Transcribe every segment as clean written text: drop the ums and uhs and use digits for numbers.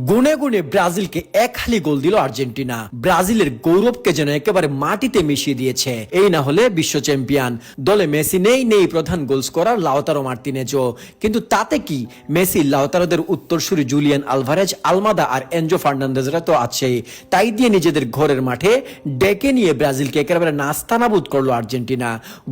গুনে গুনে ব্রাজিলকে এক হালি গোল দিল আর্জেন্টিনা। ব্রাজিলের গৌরবকে যেন একেবারে মাটিতে মিশিয়ে দিয়েছে। এই না হলে বিশ্ব চ্যাম্পিয়ন। দলে মেসি নেই প্রধান গোল স্কোরার লাউতারো মার্তিনেজও, কিন্তু তাতে কি, মেসি লাউতারোদের উত্তরসূরি জুলিয়ান আলভারেজ, আলমাদা আর এনজো ফার্নান্দেজরা তো আছেই। তাই দিয়ে নিজেদের ঘরের মাঠে ডেকে নিয়ে ব্রাজিলকে একেবারে নাস্তানাবুদ করলো আর্জেন্টিনা।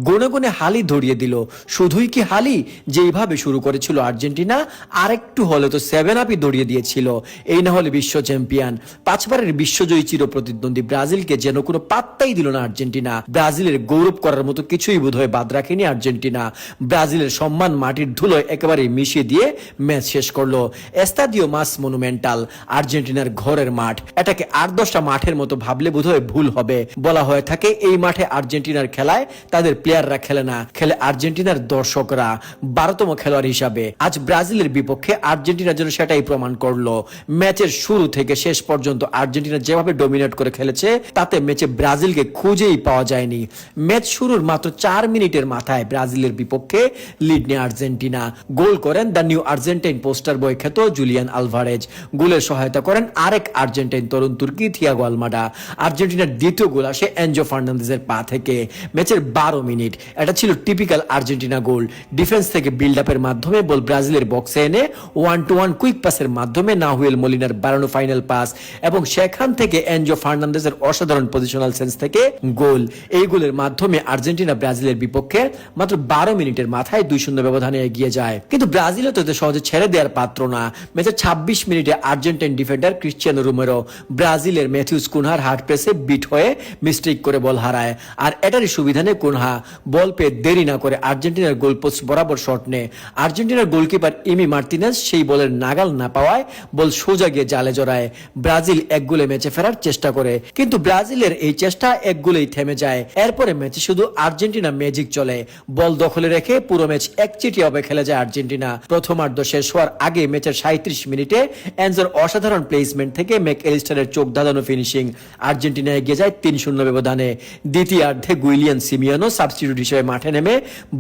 গুনে গুনে হালি ধরিয়ে দিল। শুধুই কি হালি, যেইভাবে শুরু করেছিল আর্জেন্টিনা, আরেকটু হলে তো 7 আপই দড়িয়ে দিয়েছিল। এই না হলে বিশ্ব চ্যাম্পিয়ন। 5বারের বিশ্বজয়ী চির প্রতিদ্বন্দ্বী ব্রাজিলকে যেন কোনো পাত্তাই দিল না আর্জেন্টিনা। ব্রাজিলের গৌরব করার মতো কিছুই বোধহয় বাদ রাখেনি আর্জেন্টিনা। ব্রাজিলের সম্মান মাটির ধুলোয় একেবারে মিশিয়ে দিয়ে ম্যাচ শেষ করলো। এস্তাদিও মাস মনুমেন্টাল, আর্জেন্টিনার ঘরের মাঠ। এটাকে 8-10টা মাঠের মতো ভাবলে বোধহয় ভুল হবে। বলা হয়ে থাকে এই মাঠে আর্জেন্টিনার খেলায় তাদের প্লেয়াররা খেলে না, খেলে আর্জেন্টিনার দর্শকরা 12তম খেলোয়াড় হিসাবে। আজ ব্রাজিলের বিপক্ষে আর্জেন্টিনা যেন সেটাই প্রমাণ করলো। ম্যাচের শুরু থেকে শেষ পর্যন্ত আর্জেন্টিনা যেভাবে ডমিনেট করে খেলেছে, তাতে ম্যাচে ব্রাজিলকে খুঁজেই পাওয়া যায়নি। ম্যাচ শুরুর মাত্র 4 মিনিটের মাথায় ব্রাজিলের বিপক্ষে লিড নিয়ে আর্জেন্টিনা। গোল করেন দ্য নিউ আর্জেন্টাইন পোস্টার বয় খ্যাত জুলিয়ান আলভারেজ। গোলের সহায়তা করেন আরেক আর্জেন্টাইন তরুণ তুর্কি থিয়াগো আলমাডা। আর্জেন্টিনার দ্বিতীয় গোল আসে এনজো ফার্নান্দেজের পা থেকে। ম্যাচের 12 মিনিট। এটা ছিল টিপিক্যাল আর্জেন্টিনা গোল। ডিফেন্স থেকে বিল্ড আপের মাধ্যমে বল ব্রাজিলের বক্সে এনে 1-to-1 কুইক পাসের মাধ্যমে নাহুয়েল মলিনার বাড়ানো ফাইনাল পাস, এবং সেখান থেকে এনজো ফার্নান্দেজের অসাধারণ পজিশনাল সেন্স থেকে গোল। এই গোলের মাধ্যমে আর্জেন্টিনা ব্রাজিলের বিপক্ষে মাত্র 12 মিনিটের মাথায় 2-0 ব্যবধানে এগিয়ে যায়। কিন্তু ব্রাজিলও তো সহজে ছেড়ে দেওয়ার পাত্র না। ম্যাচের 26 মিনিটে আর্জেন্টাইন ডিফেন্ডার ক্রিশ্চিয়ানো রোমেরো ব্রাজিলের ম্যাথিউস কুনহার হার্ড প্রেসে বিট হয়ে মিস্টেক করে বল হারায়। আর এটারই সুবিধানে কুনহা বল পেয়ে দেরি না করে আর্জেন্টিনার গোলপোস্ট বরাবর শট নেয়। আর্জেন্টিনার গোলকিপার ইমি মার্তিনেজ সেই বলের নাগাল না পাওয়ায় বল সোজা গিয়ে জালে জড়ায়। ব্রাজিল এক গোলে ম্যাচে ফেরার চেষ্টা করে, কিন্তু ব্রাজিলের এই চেষ্টা এক গোলেই থেমে যায়। এরপরে ম্যাচে শুধু আর্জেন্টিনা ম্যাজিক চলে। বল দখলে রেখে পুরো ম্যাচ একচেটিয়াভাবে খেলে যায় আর্জেন্টিনা। প্রথমার্ধ শেষ হওয়ার আগে ম্যাচের 37 মিনিটে এনজোর অসাধারণ প্লেসমেন্ট থেকে ম্যাক এলিস্টারের চোখ ধাঁধানো ফিনিশিং আর্জেন্টিনা এগিয়ে যায় 3-0 ব্যবধানে। দ্বিতীয়ার্ধে গুইলিয়ান সিমিয়ানো সাবস্টিটিউট হিসেবে মাঠে নেমে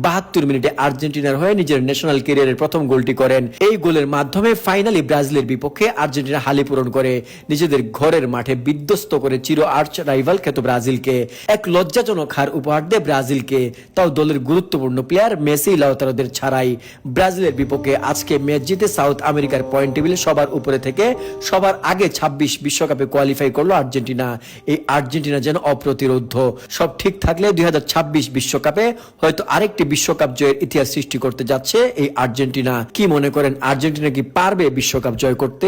72 মিনিটে আর্জেন্টিনার হয়ে নিজের ন্যাশনাল ক্যারিয়ারের প্রথম গোলটি করেন। এই গোলের মাধ্যমে ফাইনালি ব্রাজিলের বিপক্ষে আর্জেন্টিনা হালি পূরণ করে নিজেদের ঘরের মাঠে বিধ্বস্ত করে চির আর্চ রাইভাল খ্যাত ব্রাজিলকে। এক লজ্জাজনক হার উপহার দেয় ব্রাজিলকে, তাও দলের গুরুত্বপূর্ণ প্লেয়ার মেসি লাউতারোদের ছাড়াই। ব্রাজিলের বিপক্ষে আজকে ম্যাচ জিতে সাউথ আমেরিকার পয়েন্ট টেবিলে সবার উপরে থেকে সবার আগে 26 বিশ্বকাপে কোয়ালিফাই করলো আর্জেন্টিনা। এই আর্জেন্টিনা যেন অপ্রতিরোধ্য। সব ঠিক থাকলে 2026 বিশ্বকাপে হয়তো আরেকটি বিশ্বকাপ জয়ের ইতিহাস সৃষ্টি করতে যাচ্ছে এই আর্জেন্টিনা। কি মনে করেন, আর্জেন্টিনা কি পারবে বিশ্বকাপ জয় করতে?